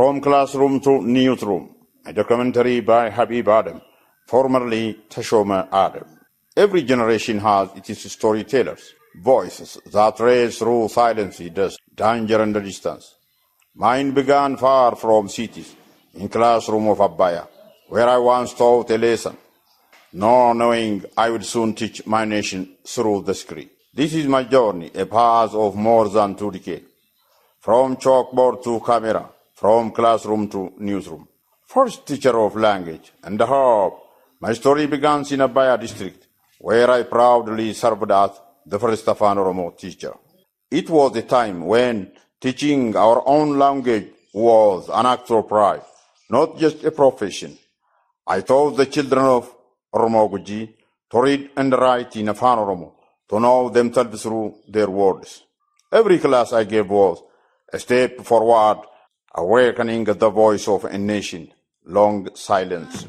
From Classroom to Newsroom, a documentary by Habib Adem, formerly Teshome Adem. Every generation has its storytellers, voices that raise through silence, dust, danger and distance. Mine began far from cities, in classroom of Abaya, where I once taught a lesson, nor knowing I would soon teach my nation through the screen. This is my journey, a path of more than 2 decades. From chalkboard to camera, from classroom to newsroom. First teacher of language and hope. My story begins in Abaya district, where I proudly served as the first Oromo teacher. It was a time when teaching our own language was an act of pride, not just a profession. I taught the children of Oromo Guji to read and write in Afan Oromo, to know themselves through their words. Every class I gave was a step forward, awakening the voice of a nation long silenced.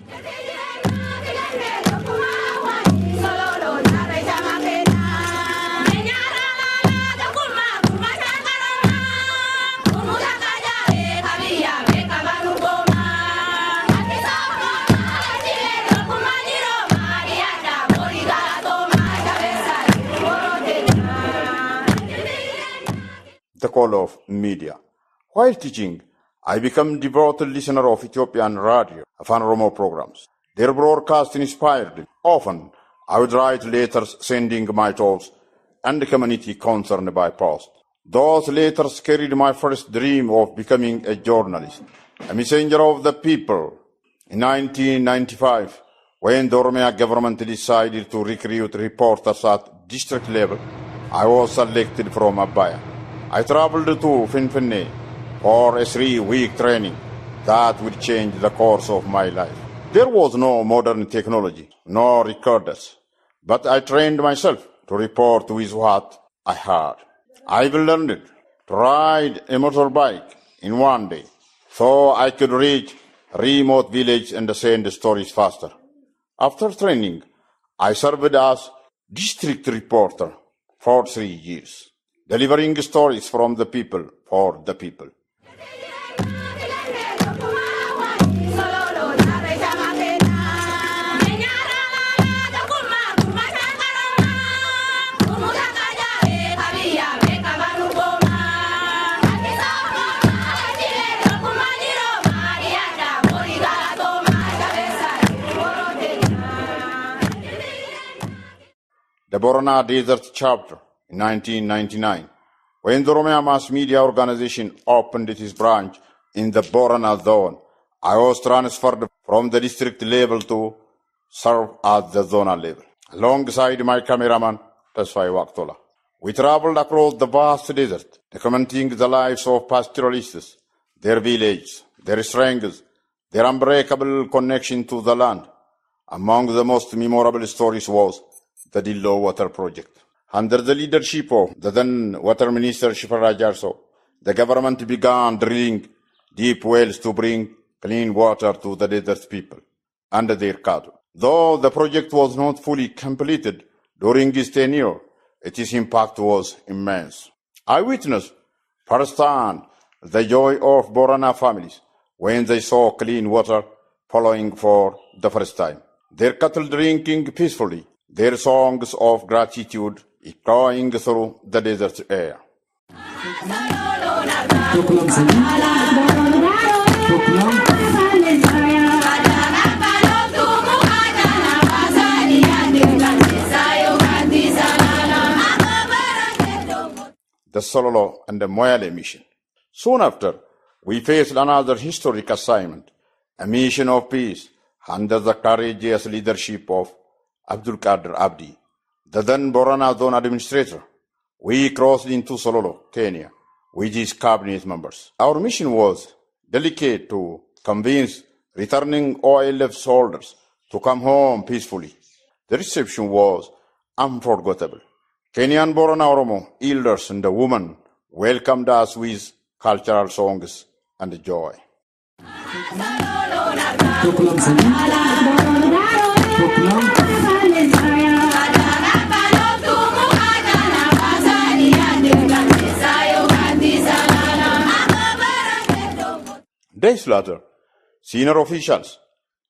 The call of media. While teaching, I became devoted listener of Ethiopian radio, Afan Oromo programs. Their broadcast inspired me. Often, I would write letters sending my thoughts and the community concerned by post. Those letters carried my first dream of becoming a journalist, a messenger of the people. In 1995, when the Oromia government decided to recruit reporters at district level, I was selected from Abaya. I traveled to Finfinne for a 3-week training that would change the course of my life. There was no modern technology, no recorders, but I trained myself to report with what I heard. I learned to ride a motorbike in one day, so I could reach remote villages and send stories faster. After training, I served as district reporter for 3 years, delivering stories from the people for the people. The Borena Desert chapter in 1999, when the Oromia Mass Media Organization opened its branch in the Borena Zone, I was transferred from the district level to serve at the zonal level. Alongside my cameraman, Teshome, we traveled across the vast desert, documenting the lives of pastoralists, their villages, their strengths, their unbreakable connection to the land. Among the most memorable stories was the Dillo Water Project. Under the leadership of the then Water Minister Shifra Jarso, the government began drilling deep wells to bring clean water to the desert people and their cattle. Though the project was not fully completed during his tenure, its impact was immense. I witnessed firsthand the joy of Borena families when they saw clean water flowing for the first time, their cattle drinking peacefully, their songs of gratitude echoing through the desert air. The Sololo and the Moyale mission. Soon after, we faced another historic assignment, a mission of peace under the courageous leadership of Abdulqadir Abdi, the then Borena Zone Administrator. We crossed into Sololo, Kenya, with his cabinet members. Our mission was delicate to convince returning OLF soldiers to come home peacefully. The reception was unforgettable. Kenyan Borena Oromo, elders and the women welcomed us with cultural songs and joy. Days later, senior officials,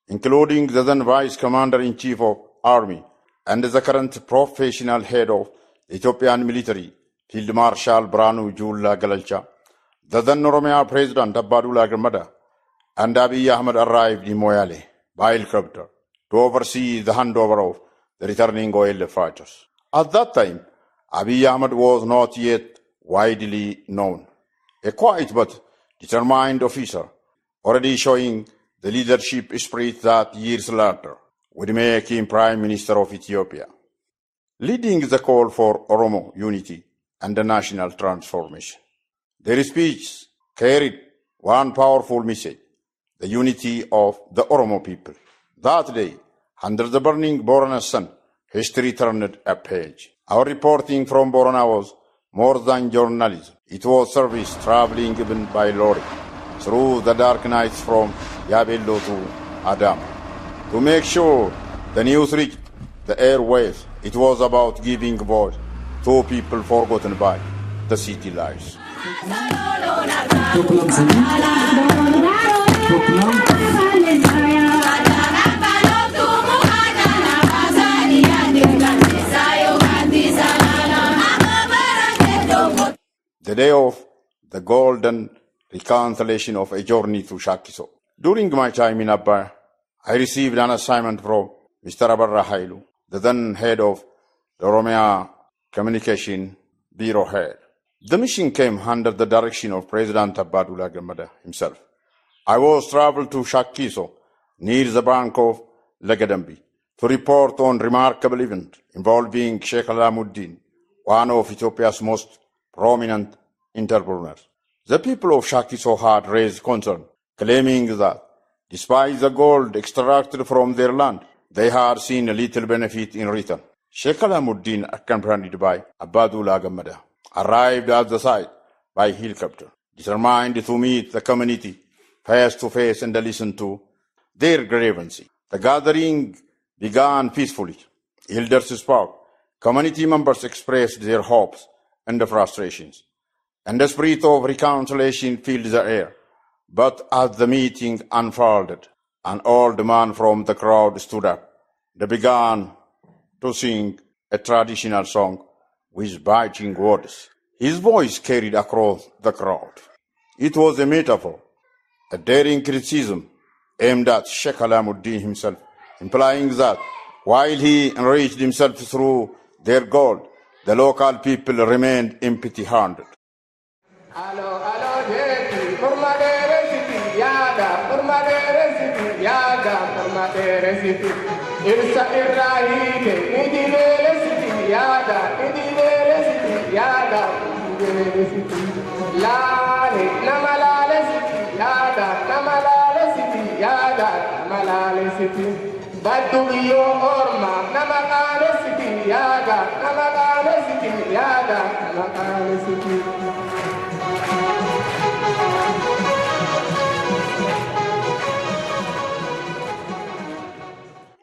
including the then Vice Commander-in-Chief of Army and the current professional head of Ethiopian military, Field Marshal Birhanu Jula Gelalcha, the then Oromia President Abadula Gemeda, and Abiy Ahmed arrived in Moyale by helicopter to oversee the handover of the returning oil fighters. At that time, Abiy Ahmed was not yet widely known. A quiet but determined officer, already showing the leadership spirit that years later would make him Prime Minister of Ethiopia, leading the call for Oromo unity and the national transformation. Their speech carried one powerful message: the unity of the Oromo people. That day, under the burning Borena sun, history turned a page. Our reporting from Borena was more than journalism. It was service, traveling even by lorry through the dark nights from Yabello to Adem. To make sure the news reached the airwaves, it was about giving voice to people forgotten by the city lives. The day of the golden reconciliation of a journey to Shakiso. During my time in Abba, I received an assignment from Mr. Birhanu, the then head of the Oromia Communication Bureau head. The mission came under the direction of President Abadula Gemeda himself. I was traveled to Shakiso, near the bank of Legedambi, to report on remarkable event involving Sheikh Alamuddin, one of Ethiopia's most prominent entrepreneurs. The people of Shakiso had raised concern, claiming that despite the gold extracted from their land, they had seen a little benefit in return. Sheikh Alamuddin, accompanied by Abadula Gemeda, arrived at the site by helicopter, determined to meet the community face to face and listen to their grievances. The gathering began peacefully. Elders spoke. Community members expressed their hopes and frustrations, and the spirit of reconciliation filled the air. But as the meeting unfolded, an old man from the crowd stood up. They began to sing a traditional song with biting words. His voice carried across the crowd. It was a metaphor, a daring criticism aimed at Sheikh Alamuddin himself, implying that while he enriched himself through their gold, the local people remained empty-handed.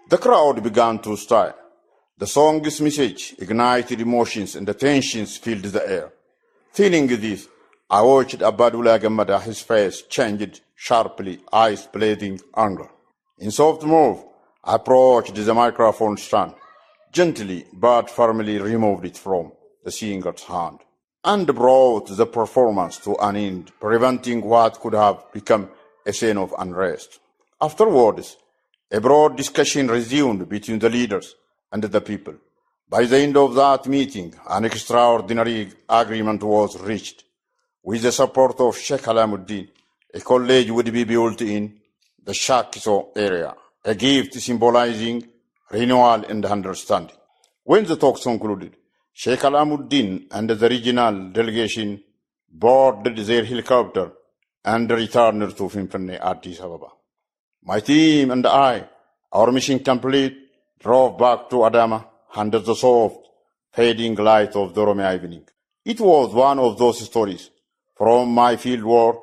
The crowd began to stir. The song's message ignited emotions and the tensions filled the air. Feeling this, I watched Abadula Gemeda, his face changed sharply, eyes blazing anger. In soft move, I approached the microphone stand, gently but firmly removed it from the singer's hand, and brought the performance to an end, preventing what could have become a scene of unrest. Afterwards, a broad discussion resumed between the leaders and the people. By the end of that meeting, an extraordinary agreement was reached. With the support of Sheikh Alamuddin, a college would be built in the Shakiso area, a gift symbolizing renewal and understanding. When the talks concluded, Sheikh Alamuddin and the regional delegation boarded their helicopter and returned to Finfinne, Addis Ababa. My team and I, our mission complete, drove back to Adama under the soft, fading light of the Oromia evening. It was one of those stories from my field work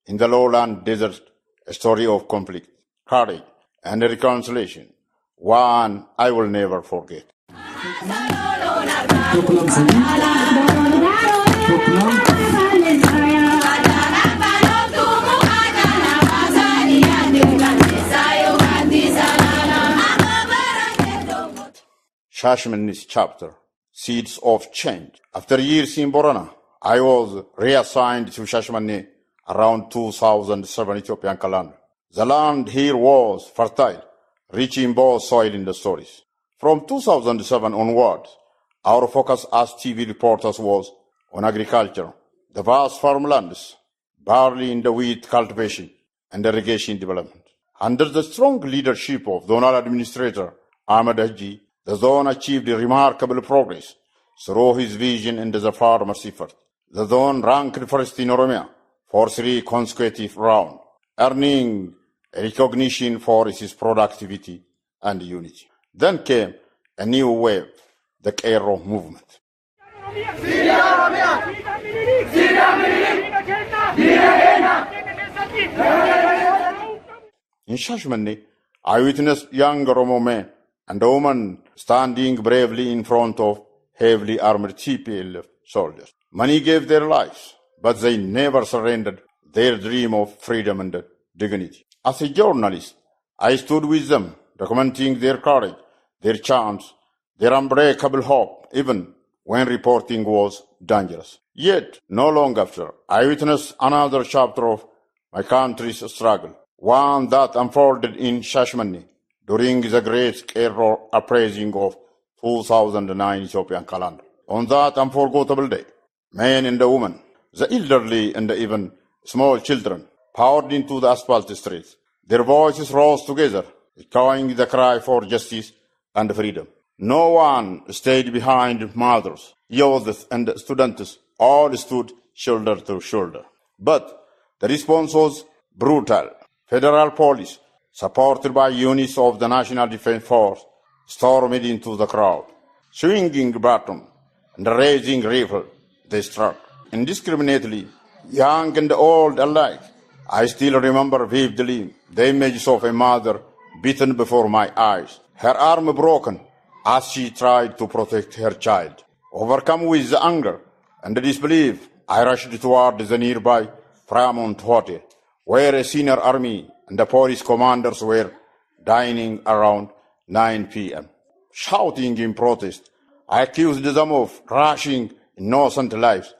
in the lowland desert, a story of conflict, courage, and reconciliation, one I will never forget. Shashmani's chapter, Seeds of Change. After years in Borena, I was reassigned to Shashmani around 2007 Ethiopian calendar. The land here was fertile, rich in both soil and stories. From 2007 onwards, our focus as TV reporters was on agriculture, the vast farmlands, barley and the wheat cultivation, and irrigation development. Under the strong leadership of Zonal Administrator Ahmed Haji, the zone achieved remarkable progress through his vision and the farmers' effort. The zone ranked first in Oromia for 3 consecutive rounds, earning recognition for its productivity and unity. Then came a new wave, the Cairo movement. In Shashmani, I witnessed young Oromo men and women standing bravely in front of heavily armored TPLF soldiers. Many gave their lives, but they never surrendered their dream of freedom and dignity. As a journalist, I stood with them, documenting their courage, their charms, their unbreakable hope, even when reporting was dangerous. Yet, not long after, I witnessed another chapter of my country's struggle, one that unfolded in Shashmani during the great Cairo uprising of 2009 Ethiopian calendar. On that unforgettable day, men and women, the elderly and even small children, poured into the asphalt streets. Their voices rose together, echoing the cry for justice and freedom. No one stayed behind. Mothers, youths, and students all stood shoulder to shoulder. But the response was brutal. Federal police, supported by units of the National Defense Force, stormed into the crowd. Swinging baton and raising rifle, they struck indiscriminately, young and old alike. I still remember vividly the images of a mother beaten before my eyes, her arm broken as she tried to protect her child. Overcome with anger and disbelief, I rushed toward the nearby Fremont Hotel, where a senior army and the police commanders were dining around 9 p.m. Shouting in protest, I accused them of crushing innocent lives.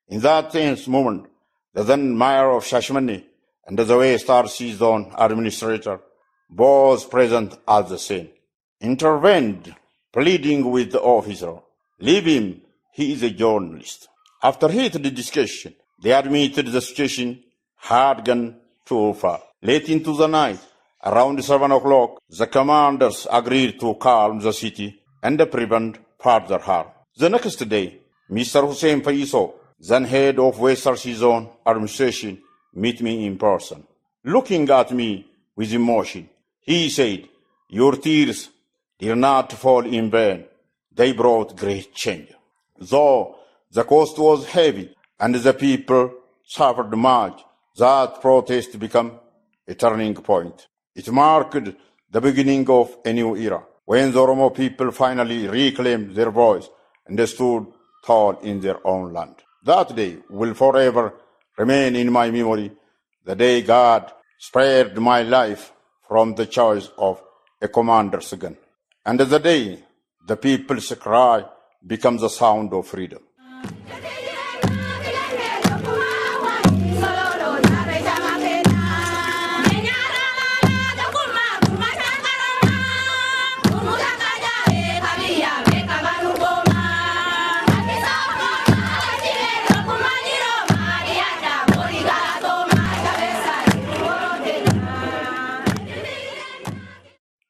In that tense moment, the then mayor of Shashmani and the West RC Zone Administrator, both present at the scene, intervened, pleading with the officer, "Leave him, he is a journalist." After heated discussion, they admitted the situation had gone too far. Late into the night, around 7 o'clock, the commanders agreed to calm the city and prevent further harm. The next day, Mr. Hussein Faiso, then head of West RC Zone Administration, met me in person. Looking at me with emotion, he said, "Your tears did not fall in vain. They brought great change." Though the cost was heavy and the people suffered much, that protest became a turning point. It marked the beginning of a new era, when the Oromo people finally reclaimed their voice and stood tall in their own land. That day will forever remain in my memory, the day God spared my life from the choice of a commander's gun, and the day the people's cry becomes the sound of freedom.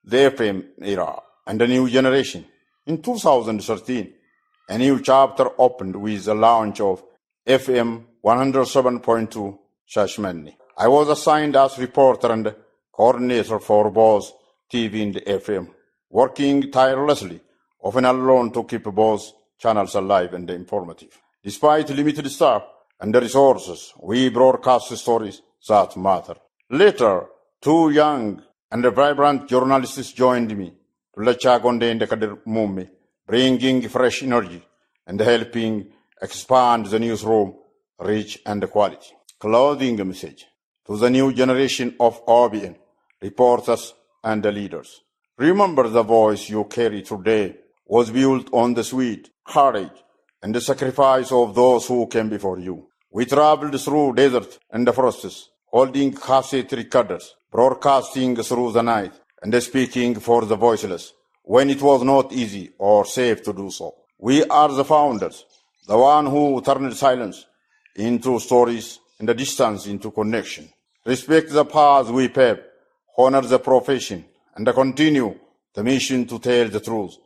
The FM era and a new generation. In 2013, a new chapter opened with the launch of FM 107.2 Shashmani. I was assigned as reporter and coordinator for both TV and FM, working tirelessly, often alone, to keep both channels alive and informative. Despite limited staff and resources, we broadcast stories that matter. Later, 2 young and vibrant journalists joined me, Latte and Kadir Mummi, bringing fresh energy and helping expand the newsroom reach and quality. Clothing a message to the new generation of OBN reporters and leaders. Remember the voice you carry today was built on the sweat, courage, and the sacrifice of those who came before you. We traveled through desert and the forests, holding cassette recorders, broadcasting through the night, and speaking for the voiceless, when it was not easy or safe to do so. We are the founders, the one who turned silence into stories and the distance into connection. Respect the path we pave, honor the profession, and continue the mission to tell the truth,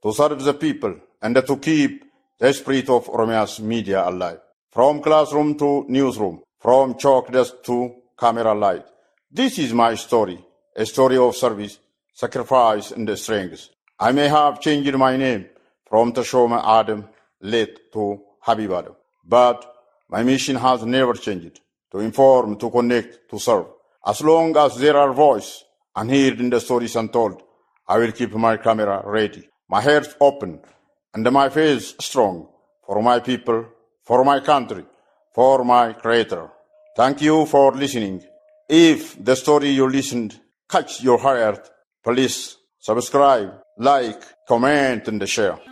to serve the people, and to keep the spirit of Oromia's media alive. From classroom to newsroom, from chalk desk to camera light. This is my story, a story of service, sacrifice, and strength. I may have changed my name from Teshome Adem, Latte to Habib Adem, but my mission has never changed, to inform, to connect, to serve. As long as there are voices unheard in the stories untold, I will keep my camera ready, my heart open, and my face strong, for my people, for my country, for my Creator. Thank you for listening. If the story you listened catch your heart, please subscribe, like, comment, and share.